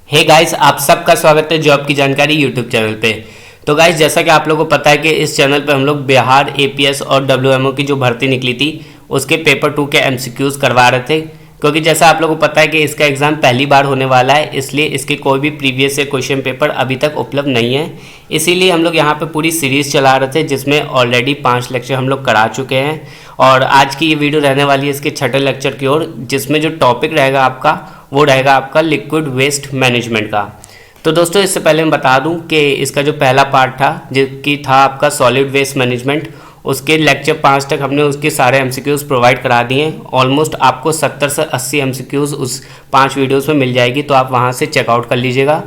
Hey guys, आप सबका स्वागत है जॉब की जानकारी यूट्यूब चैनल पे। तो गाइस, जैसा कि आप लोगों को पता है कि इस चैनल पे हम लोग बिहार एपीएस और डब्ल्यूएमओ की जो भर्ती निकली थी उसके पेपर 2 के एमसीक्यूज करवा रहे थे, क्योंकि जैसा आप लोगों को पता है कि इसका एग्ज़ाम पहली बार होने वाला है, इसलिए इसके कोई भी प्रीवियस से क्वेश्चन पेपर अभी तक उपलब्ध नहीं है। इसीलिए हम लोग यहाँ पे पूरी सीरीज़ चला रहे थे, जिसमें ऑलरेडी 5 लेक्चर हम लोग करा चुके हैं और आज की ये वीडियो रहने वाली है इसके छठे लेक्चर की ओर, जिसमें जो टॉपिक रहेगा आपका वो रहेगा आपका लिक्विड वेस्ट मैनेजमेंट का। तो दोस्तों, इससे पहले मैं बता दूं कि इसका जो पहला पार्ट था जिसकी था आपका सॉलिड वेस्ट मैनेजमेंट, उसके लेक्चर 5 तक हमने उसके सारे एमसीक्यूज़ प्रोवाइड करा दिए हैं। ऑलमोस्ट आपको 70 से 80 एमसीक्यूज़ उस 5 वीडियोस में मिल जाएगी, तो आप वहां से चेकआउट कर लीजिएगा।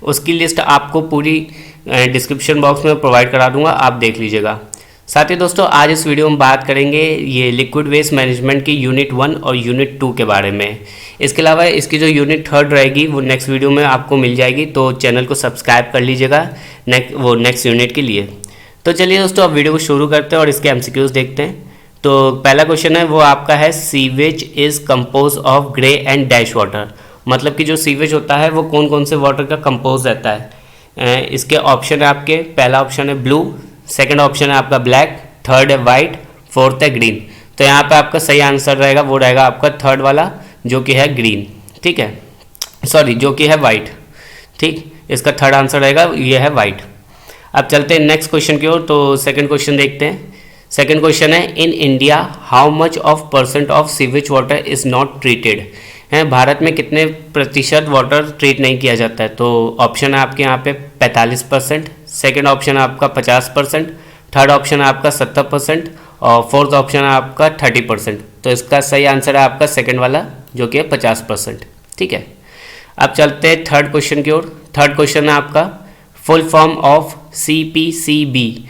उसकी लिस्ट आपको पूरी डिस्क्रिप्शन बॉक्स में प्रोवाइड करा दूंगा, आप देख लीजिएगा। साथ ही दोस्तों, आज इस वीडियो में बात करेंगे ये लिक्विड वेस्ट मैनेजमेंट की यूनिट 1 और यूनिट 2 के बारे में। इसके अलावा इसकी जो यूनिट 3 रहेगी वो नेक्स्ट वीडियो में आपको मिल जाएगी, तो चैनल को सब्सक्राइब कर लीजिएगा नेक्स्ट यूनिट के लिए। तो चलिए दोस्तों, अब वीडियो को शुरू करते हैं और इसके एमसीक्यूज देखते हैं। तो पहला क्वेश्चन है वो आपका है, sewage is compose of grey and dash water. मतलब कि जो सीवेज होता है वो कौन कौन से वाटर का कंपोज रहता है। इसके ऑप्शन है आपके, पहला ऑप्शन है ब्लू, सेकंड ऑप्शन है आपका ब्लैक, थर्ड है वाइट, फोर्थ है ग्रीन। तो यहाँ पे आपका सही आंसर रहेगा वो रहेगा आपका थर्ड वाला, जो कि है ग्रीन। ठीक है, सॉरी, जो कि है वाइट। ठीक, इसका थर्ड आंसर रहेगा ये है वाइट। अब चलते हैं नेक्स्ट क्वेश्चन की ओर। तो सेकंड क्वेश्चन देखते हैं। सेकंड क्वेश्चन है, in India how much of percent of sewage water is not treated. है भारत में कितने प्रतिशत वाटर ट्रीट नहीं किया जाता है। तो ऑप्शन है आपके यहाँ पे 45%, सेकेंड ऑप्शन है आपका 50%, थर्ड ऑप्शन है आपका 70% और फोर्थ ऑप्शन है आपका 30%। तो इसका सही आंसर है आपका सेकेंड वाला, जो कि है 50%। ठीक है, अब चलते हैं थर्ड क्वेश्चन की ओर। थर्ड क्वेश्चन है आपका, फुल फॉर्म ऑफ CPCB।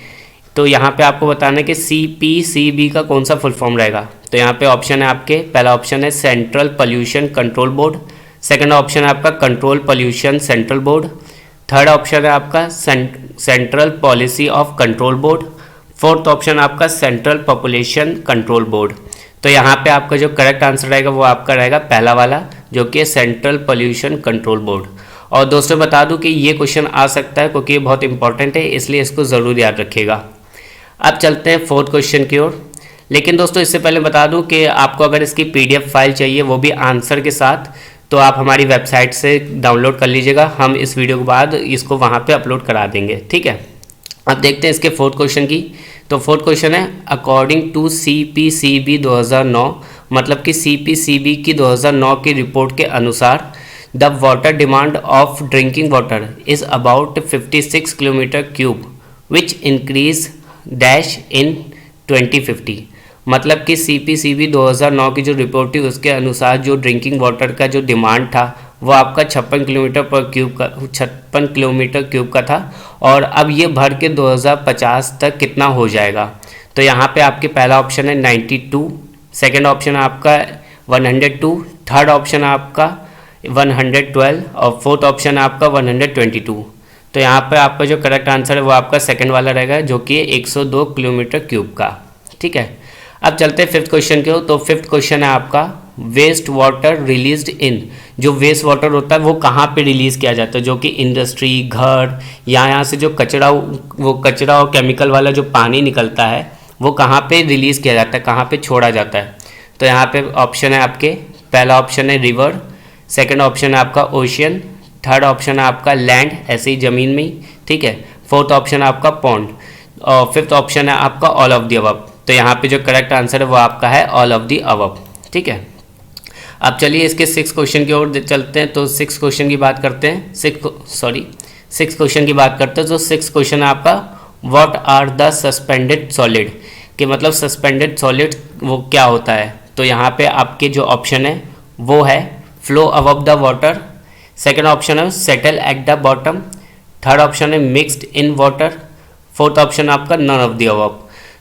तो यहाँ पे आपको बताना है कि CPCB का कौन सा फुल फॉर्म रहेगा। तो यहाँ पे ऑप्शन है आपके, पहला ऑप्शन है central pollution control board, second option है आपका control pollution central board, third option है आपका central policy of control board, fourth option आपका सेंट्रल पॉपुलेशन कंट्रोल बोर्ड। तो यहाँ पे आपका जो करेक्ट आंसर रहेगा वो आपका रहेगा पहला वाला, जो कि सेंट्रल पोल्यूशन कंट्रोल बोर्ड। और दोस्तों बता दूं कि ये क्वेश्चन आ सकता है क्योंकि ये बहुत इंपॉर्टेंट है, इसलिए इसको ज़रूर याद रखिएगा। अब चलते हैं फोर्थ क्वेश्चन की ओर। लेकिन दोस्तों, इससे पहले बता दूं कि आपको अगर इसकी PDF फाइल चाहिए, वो भी आंसर के साथ, तो आप हमारी वेबसाइट से डाउनलोड कर लीजिएगा। हम इस वीडियो के बाद इसको वहाँ पे अपलोड करा देंगे। ठीक है, अब देखते हैं इसके फोर्थ क्वेश्चन की। तो फोर्थ क्वेश्चन है, अकॉर्डिंग टू CPCB 2009, मतलब कि CPCB की 2009 की रिपोर्ट के अनुसार the water demand of drinking water is about 56 kilometre cube which increase dash in 2050। मतलब कि CPCB 2009 की जो रिपोर्ट थी उसके अनुसार जो ड्रिंकिंग वाटर का जो डिमांड था वो आपका 56 किलोमीटर क्यूब का था, और अब ये भर के 2050 तक कितना हो जाएगा। तो यहाँ पे आपके पहला ऑप्शन है 92, सेकेंड ऑप्शन है आपका 102, थर्ड ऑप्शन है आपका 112 और फोर्थ ऑप्शन है आपका 122। तो यहाँ पे आपका जो करेक्ट आंसर है वो आपका सेकंड वाला रहेगा, जो कि 102 किलोमीटर क्यूब का। ठीक है, अब चलते हैं फिफ्थ क्वेश्चन की ओर। तो फिफ्थ क्वेश्चन है आपका, वेस्ट वाटर रिलीज्ड इन। जो वेस्ट वाटर होता है वो कहाँ पे रिलीज़ किया जाता है, जो कि इंडस्ट्री, घर, यहाँ से जो कचरा और केमिकल वाला जो पानी निकलता है वो कहाँ पे रिलीज़ किया जाता है, कहाँ पे छोड़ा जाता है। तो यहाँ पे ऑप्शन है आपके, पहला ऑप्शन है रिवर, सेकेंड ऑप्शन है आपका ओशियन, थर्ड ऑप्शन है आपका लैंड, ऐसे ही ज़मीन में ही। ठीक है, फोर्थ ऑप्शन है आपका पॉन्ड और फिफ्थ ऑप्शन है आपका ऑल ऑफ द अबव। तो यहाँ पे जो करेक्ट आंसर है वो आपका है ऑल ऑफ द अबव। ठीक है, अब चलिए इसके 6 क्वेश्चन की ओर चलते हैं। तो 6 क्वेश्चन की बात करते हैं, 6 क्वेश्चन की बात करते हैं। तो 6 क्वेश्चन है आपका, what are the suspended solid. कि मतलब सस्पेंडेड सॉलिड वो क्या होता है। तो यहाँ पे आपके जो ऑप्शन है वो है flow above the water, second option है settle at the bottom, third option है mixed in water, fourth option आपका नन ऑफ द अबव।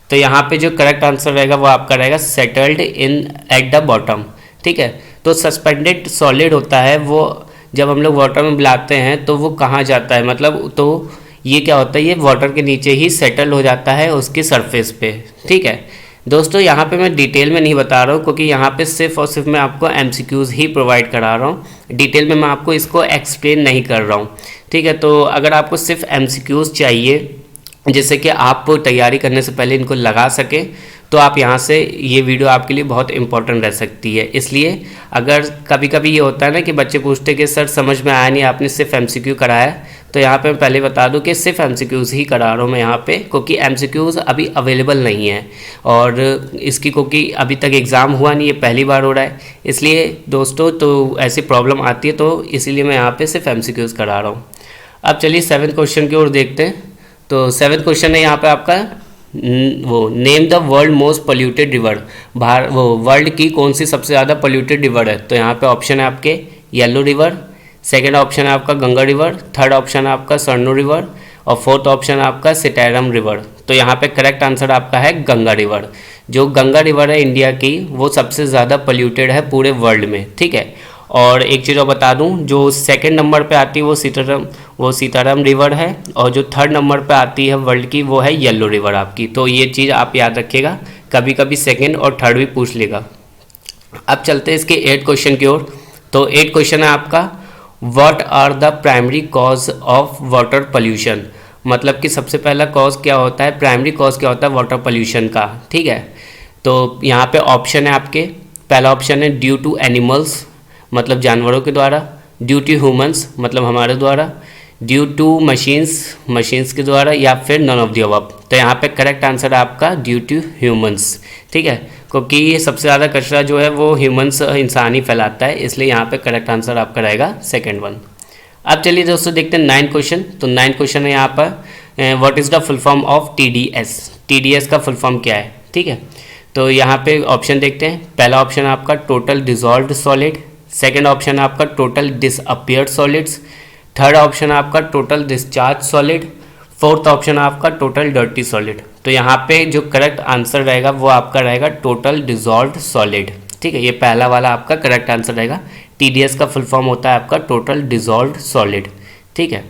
तो यहाँ पे जो करेक्ट आंसर रहेगा वो आपका रहेगा settled in eight the bottom. ठीक है, तो सस्पेंडेड सॉलिड होता है वो जब हम लोग वाटर में मिलाते हैं तो वो कहाँ जाता है, मतलब तो ये क्या होता है, ये वाटर के नीचे ही सेटल हो जाता है उसकी सरफेस पे। ठीक है, दोस्तों यहाँ पे मैं डिटेल में नहीं बता रहा हूँ, क्योंकि यहाँ पे सिर्फ और सिर्फ मैं आपको एमसीक्यूज़ ही प्रोवाइड करा रहा हूँ। डिटेल में मैं आपको इसको एक्सप्लेन नहीं कर रहा हूँ, ठीक है। तो अगर आपको सिर्फ एमसीक्यूज़ चाहिए जिससे कि आप तैयारी करने से पहले इनको लगा सकें, तो आप यहाँ से ये वीडियो आपके लिए बहुत इंपॉर्टेंट रह सकती है। इसलिए अगर कभी कभी ये होता है ना कि बच्चे पूछते कि सर समझ में आया नहीं, आपने सिर्फ एमसीक्यू कराया, तो यहाँ पे मैं पहले बता दूं कि सिर्फ एमसीक्यूज़ ही करा रहा हूँ मैं यहाँ पे, क्योंकि एमसीक्यूज़ अभी अवेलेबल नहीं है और इसकी क्योंकि अभी तक एग्ज़ाम हुआ नहीं, ये पहली बार हो रहा है। इसलिए दोस्तों तो ऐसी प्रॉब्लम आती है, तो इसीलिए मैं यहाँ पर सिर्फ एमसीक्यूज़ करा रहा हूँ। अब चलिए 7th क्वेश्चन की ओर देखते हैं। तो 7th क्वेश्चन है यहाँ पे आपका वो name the world most polluted river, वो वर्ल्ड की कौन सी सबसे ज़्यादा पोल्यूटेड रिवर है। तो यहाँ पे ऑप्शन है आपके येलो रिवर, सेकंड ऑप्शन है आपका गंगा रिवर, थर्ड ऑप्शन है आपका सरनू रिवर और फोर्थ ऑप्शन है आपका सिटैरम रिवर। तो यहाँ पे करेक्ट आंसर आपका है गंगा रिवर। जो गंगा रिवर है इंडिया की, वो सबसे ज़्यादा पोल्यूटेड है पूरे वर्ल्ड में, ठीक है। और एक चीज़ और बता दूं, जो सेकंड नंबर पे आती है वो सीताराम रिवर है, और जो थर्ड नंबर पे आती है वर्ल्ड की वो है येलो रिवर आपकी। तो ये चीज़ आप याद रखिएगा, कभी कभी सेकंड और थर्ड भी पूछ लेगा। अब चलते हैं इसके 8th क्वेश्चन की ओर। तो 8th क्वेश्चन है आपका what are the primary cause of water pollution, मतलब कि सबसे पहला कॉज क्या होता है, प्राइमरी कॉज क्या होता है वाटर पोल्यूशन का, ठीक है। तो यहाँ पे ऑप्शन है आपके, पहला ऑप्शन है ड्यू टू एनिमल्स, मतलब जानवरों के द्वारा, ड्यू टू ह्यूमंस मतलब हमारे द्वारा, ड्यू टू मशीन्स के द्वारा, या फिर नन ऑफ द अबव। तो यहाँ पे करेक्ट आंसर है आपका ड्यू टू ह्यूमंस, ठीक है, क्योंकि ये सबसे ज़्यादा कचरा जो है वो ह्यूमंस इंसान ही फैलाता है, इसलिए यहाँ पे करेक्ट आंसर आपका रहेगा सेकेंड वन। अब चलिए दोस्तों देखते हैं 9th क्वेश्चन। तो 9th क्वेश्चन है यहाँ पर what is the full form of TDS का फुल फॉर्म क्या है, ठीक है। तो यहाँ पे ऑप्शन देखते हैं। पहला ऑप्शन आपका total dissolved solid, second option आपका total disappeared solids, third option आपका total discharge solid, fourth option आपका टोटल डर्टी सॉलिड। तो यहाँ पे जो करेक्ट आंसर रहेगा वो आपका रहेगा टोटल डिजॉल्व्ड सॉलिड, ठीक है। ये पहला वाला आपका करेक्ट आंसर रहेगा। TDS का फुल फॉर्म होता है आपका टोटल डिजॉल्व्ड सॉलिड, ठीक है।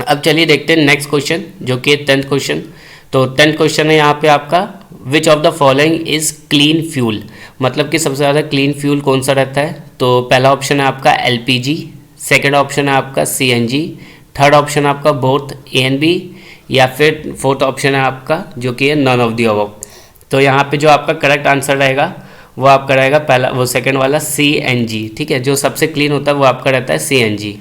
अब चलिए देखते हैं नेक्स्ट क्वेश्चन जो कि 10th क्वेश्चन। तो 10th क्वेश्चन है यहाँ पे आपका which of the following is clean fuel, मतलब कि सबसे ज़्यादा क्लीन फ्यूल कौन सा रहता है। तो पहला ऑप्शन है आपका LPG, सेकेंड ऑप्शन है आपका CNG, थर्ड ऑप्शन आपका बोथ A and B, या फिर फोर्थ ऑप्शन है आपका जो कि है नन ऑफ द अबव। तो यहाँ पे जो आपका करेक्ट आंसर रहेगा वो आपका रहेगा पहला वो सेकंड वाला CNG, ठीक है। जो सबसे क्लीन होता है वो आपका रहता है CNG,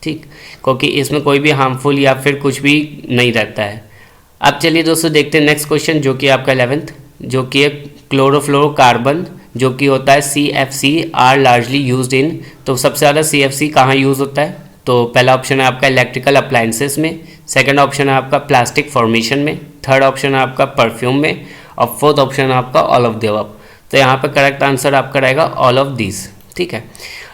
ठीक, क्योंकि इसमें कोई भी हार्मफुल या फिर कुछ भी नहीं रहता है। अब चलिए दोस्तों देखते हैं नेक्स्ट क्वेश्चन जो कि आपका 11th, जो कि है क्लोरोफ्लोरोकार्बन, जो कि होता है CFC are largely used in. तो सबसे ज़्यादा CFC कहाँ यूज़ होता है। तो पहला ऑप्शन है आपका इलेक्ट्रिकल अप्लायंसेस में, सेकंड ऑप्शन है आपका प्लास्टिक फॉर्मेशन में, थर्ड ऑप्शन है आपका परफ्यूम में, और फोर्थ ऑप्शन है आपका ऑल ऑफ द अबव। तो यहाँ पे करेक्ट आंसर आपका रहेगा ऑल ऑफ दिस, ठीक है।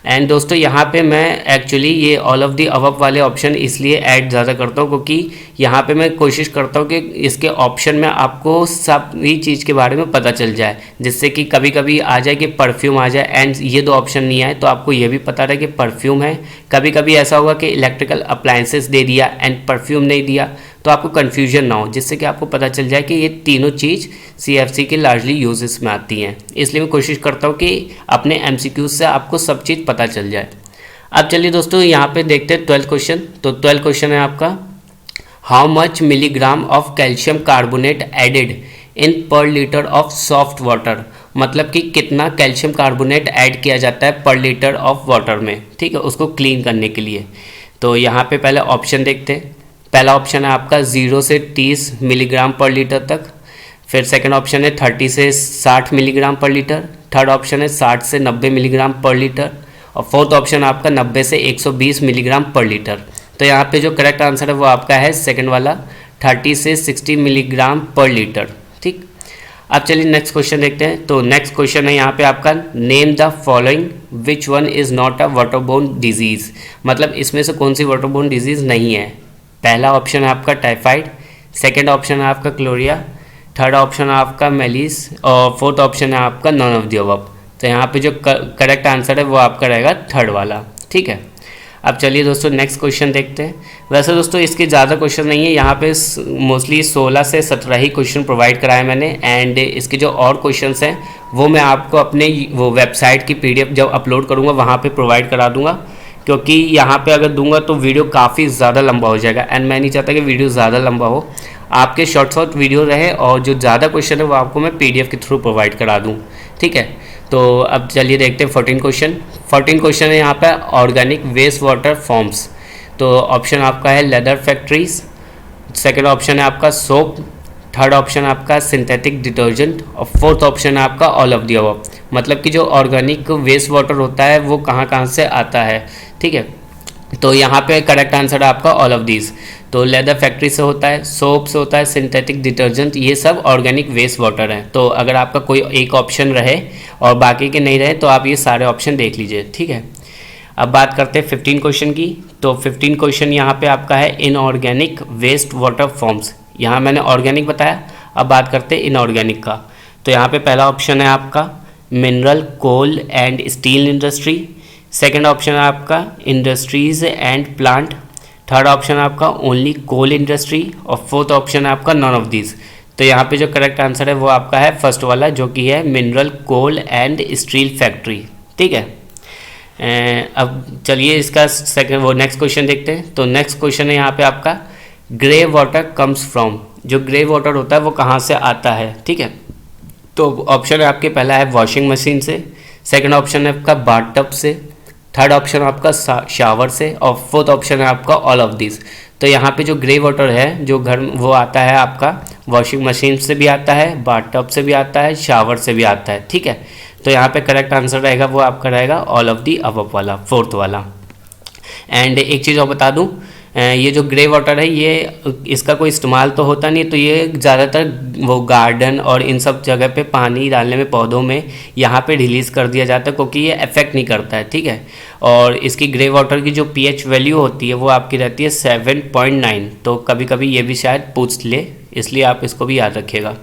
एंड दोस्तों यहाँ पे मैं एक्चुअली ये ऑल ऑफ दी अबव वाले ऑप्शन इसलिए ऐड ज़्यादा करता हूँ क्योंकि यहाँ पे मैं कोशिश करता हूँ कि इसके ऑप्शन में आपको सभी चीज़ के बारे में पता चल जाए, जिससे कि कभी कभी आ जाए कि परफ्यूम आ जाए एंड ये दो ऑप्शन नहीं आए तो आपको ये भी पता रहे कि परफ्यूम है। कभी कभी ऐसा होगा कि इलेक्ट्रिकल अप्लायंसेस दे दिया एंड परफ्यूम नहीं दिया, तो आपको कन्फ्यूजन ना हो, जिससे कि आपको पता चल जाए कि ये तीनों चीज़ CFC के लार्जली यूजेस में आती हैं। इसलिए मैं कोशिश करता हूँ कि अपने MCQ से आपको सब चीज़ पता चल जाए। अब चलिए दोस्तों यहाँ पे देखते हैं 12th क्वेश्चन। तो 12th क्वेश्चन है आपका how much milligram of calcium carbonate added in per litre of soft water, मतलब कि कितना कैल्शियम कार्बोनेट ऐड किया जाता है पर लीटर ऑफ वाटर में, ठीक है, उसको क्लीन करने के लिए। तो यहाँ पे पहले ऑप्शन देखते हैं। पहला ऑप्शन है आपका 0 से 30 मिलीग्राम पर लीटर तक, फिर सेकंड ऑप्शन है 30 से 60 मिलीग्राम पर लीटर, थर्ड ऑप्शन है 60 से 90 मिलीग्राम पर लीटर, और फोर्थ ऑप्शन आपका 90 से 120 मिलीग्राम पर लीटर। तो यहाँ पे जो करेक्ट आंसर है वो आपका है सेकंड वाला 30 से 60 मिलीग्राम पर लीटर, ठीक। अब चलिए नेक्स्ट क्वेश्चन देखते हैं। तो नेक्स्ट क्वेश्चन है यहाँ पे आपका name the following which one is not a waterborne disease, मतलब इसमें से कौन सी वाटरबोर्न डिजीज़ नहीं है। पहला ऑप्शन है आपका टाइफाइड, सेकंड ऑप्शन है आपका क्लोरिया, थर्ड ऑप्शन है आपका मेलिस, और फोर्थ ऑप्शन है आपका नन ऑफ द अबव। तो यहाँ पे जो करेक्ट आंसर है वो आपका रहेगा थर्ड वाला, ठीक है। अब चलिए दोस्तों नेक्स्ट क्वेश्चन देखते हैं। वैसे दोस्तों इसके ज़्यादा क्वेश्चन नहीं है, यहाँ पे मोस्टली 16 से 17 ही क्वेश्चन प्रोवाइड कराए मैंने। एंड इसके जो और क्वेश्चंस हैं वो मैं आपको अपने वो वेबसाइट की PDF जब अपलोड करूँगा वहाँ पे प्रोवाइड करा दूँगा, क्योंकि यहाँ पे अगर दूंगा तो वीडियो काफ़ी ज़्यादा लंबा हो जाएगा एंड मैं नहीं चाहता कि वीडियो ज़्यादा लंबा हो, आपके शॉर्ट वीडियो रहे और जो ज़्यादा क्वेश्चन है वो आपको मैं PDF के थ्रू प्रोवाइड करा दूँ। ठीक है, तो अब चलिए देखते हैं 14 क्वेश्चन है यहाँ पे ऑर्गेनिक वेस्ट वाटर फॉर्म्स। तो ऑप्शन आपका है लेदर फैक्ट्रीज, सेकेंड ऑप्शन है आपका सोप, थर्ड ऑप्शन आपका सिंथेटिक डिटर्जेंट और फोर्थ ऑप्शन है आपका ऑल ऑफ द अबव। मतलब कि जो ऑर्गेनिक वेस्ट वाटर होता है वो कहाँ कहाँ से आता है। ठीक है, तो यहाँ पे करेक्ट आंसर है आपका ऑल ऑफ दीज। तो लेदर फैक्ट्री से होता है, सोप से होता है, सिंथेटिक डिटर्जेंट, ये सब ऑर्गेनिक वेस्ट वाटर हैं। तो अगर आपका कोई एक ऑप्शन रहे और बाकी के नहीं रहे तो आप ये सारे ऑप्शन देख लीजिए। ठीक है, अब बात करते हैं 15 क्वेश्चन की। तो 15 क्वेश्चन यहाँ पे आपका है इनऑर्गेनिक वेस्ट वाटर फॉर्म्स। यहाँ मैंने ऑर्गेनिक बताया, अब बात करते हैं इनऑर्गेनिक का। तो यहाँ पे पहला ऑप्शन है आपका mineral, coal and steel industry, second option है आपका industries and plant, third option है आपका ओनली कोल इंडस्ट्री और फोर्थ ऑप्शन है आपका नॉन ऑफ दीज। तो यहाँ पे जो करेक्ट आंसर है वो आपका है फर्स्ट वाला, जो कि है mineral, coal and steel factory. ठीक है, अब चलिए इसका नेक्स्ट क्वेश्चन देखते हैं। तो नेक्स्ट क्वेश्चन है यहाँ पे आपका ग्रे वाटर कम्स फ्रॉम। जो ग्रे वाटर होता है वो कहाँ से आता है। ठीक है, तो ऑप्शन है आपके पहला है वॉशिंग मशीन से, सेकंड ऑप्शन है आपका बाथटब से, थर्ड ऑप्शन आपका शावर से और फोर्थ ऑप्शन है आपका ऑल ऑफ दिस। तो यहाँ पे जो ग्रे वाटर है जो घर वो आता है आपका वॉशिंग मशीन से भी आता है, बाथटब से भी आता है, शावर से भी आता है। ठीक है, तो यहाँ पे करेक्ट आंसर रहेगा वो आपका रहेगा ऑल ऑफ दी अबव वाला, फोर्थ वाला। एंड एक चीज़ और बता दूँ, ये जो ग्रे वाटर है ये इसका कोई इस्तेमाल तो होता नहीं, तो ये ज़्यादातर वो गार्डन और इन सब जगह पे पानी डालने में पौधों में यहाँ पे रिलीज़ कर दिया जाता है, क्योंकि ये इफेक्ट नहीं करता है। ठीक है, और इसकी ग्रे वाटर की जो pH वैल्यू होती है वो आपकी रहती है 7.9। तो कभी कभी ये भी शायद पूछ ले, इसलिए आप इसको भी याद रखिएगा।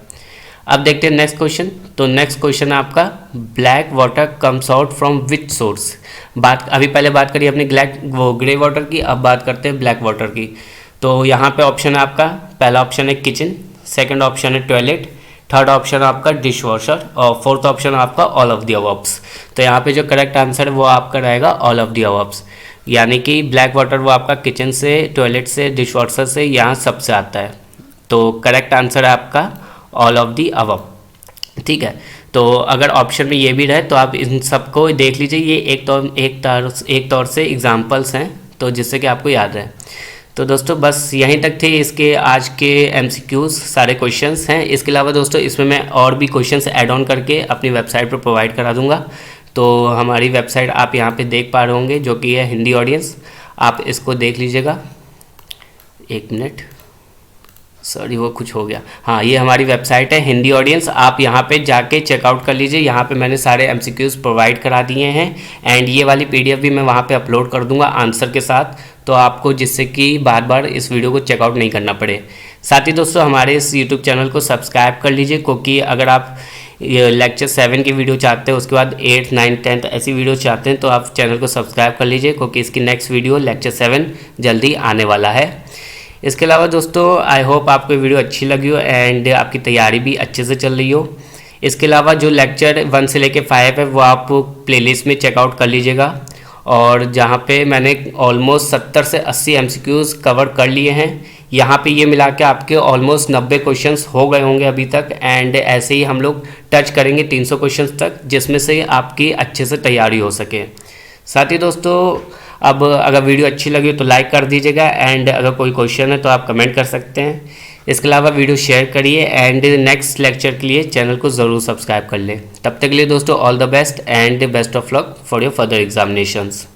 अब देखते हैं नेक्स्ट क्वेश्चन। तो नेक्स्ट क्वेश्चन है आपका black water comes out from which source. अभी पहले बात करिए अपनी ग्रे वाटर की, अब बात करते हैं ब्लैक वाटर की। तो यहाँ पे ऑप्शन है आपका पहला ऑप्शन है किचन, सेकंड ऑप्शन है टॉयलेट, थर्ड ऑप्शन आपका डिश वॉशर और फोर्थ ऑप्शन आपका ऑल ऑफ द अबव्स। तो यहाँ पे जो करेक्ट आंसर है वो आपका रहेगा ऑल ऑफ द अबव्स, यानी कि ब्लैक वाटर वो आपका किचन से, टॉयलेट से, डिश वॉशर से, यहाँ सबसे आता है। तो करेक्ट आंसर है आपका ऑल ऑफ दी अबव। ठीक है, तो अगर ऑप्शन में ये भी रहे तो आप इन सबको देख लीजिए, ये एक तौर से एग्जाम्पल्स हैं, तो जिससे कि आपको याद रहे। तो दोस्तों बस यहीं तक थे इसके आज के MCQs सारे क्वेश्चंस हैं। इसके अलावा दोस्तों इसमें मैं और भी क्वेश्चंस ऐड ऑन करके अपनी वेबसाइट पर प्रोवाइड करा दूंगा। तो हमारी वेबसाइट आप यहाँ पे देख पा रहे होंगे, जो कि है हिंदी ऑडियंस। आप इसको देख लीजिएगा, एक मिनट, सॉरी वो कुछ हो गया। हाँ, ये हमारी वेबसाइट है हिंदी ऑडियंस, आप यहाँ पे जाके चेकआउट कर लीजिए। यहाँ पे मैंने सारे MCQs प्रोवाइड करा दिए हैं एंड ये वाली PDF भी मैं वहाँ पे अपलोड कर दूँगा आंसर के साथ, तो आपको जिससे कि बार बार इस वीडियो को चेकआउट नहीं करना पड़े। साथ ही दोस्तों हमारे इस YouTube चैनल को सब्सक्राइब कर लीजिए, क्योंकि अगर आप लेक्चर 7 की वीडियो चाहते हैं, उसके बाद 8, 9, 10 ऐसी वीडियो चाहते हैं तो आप चैनल को सब्सक्राइब कर लीजिए, क्योंकि इसकी नेक्स्ट वीडियो लेक्चर 7 जल्दी आने वाला है। इसके अलावा दोस्तों आई होप आपको वीडियो अच्छी लगी हो एंड आपकी तैयारी भी अच्छे से चल रही हो। इसके अलावा जो लेक्चर 1 से लेकर 5 है वो आप प्लेलिस्ट में चेकआउट कर लीजिएगा, और जहाँ पे मैंने ऑलमोस्ट 70 से 80 MCQs कवर कर लिए हैं। यहाँ पे ये मिला के आपके ऑलमोस्ट 90 क्वेश्चंस हो गए होंगे अभी तक, एंड ऐसे ही हम लोग टच करेंगे 300 क्वेश्चंस तक, जिसमें से आपकी अच्छे से तैयारी हो सके। साथ ही दोस्तों अब अगर वीडियो अच्छी लगी तो लाइक कर दीजिएगा, एंड अगर कोई क्वेश्चन है तो आप कमेंट कर सकते हैं। इसके अलावा वीडियो शेयर करिए एंड नेक्स्ट लेक्चर के लिए चैनल को ज़रूर सब्सक्राइब कर लें। तब तक के लिए दोस्तों all the best and best of luck for your further examinations.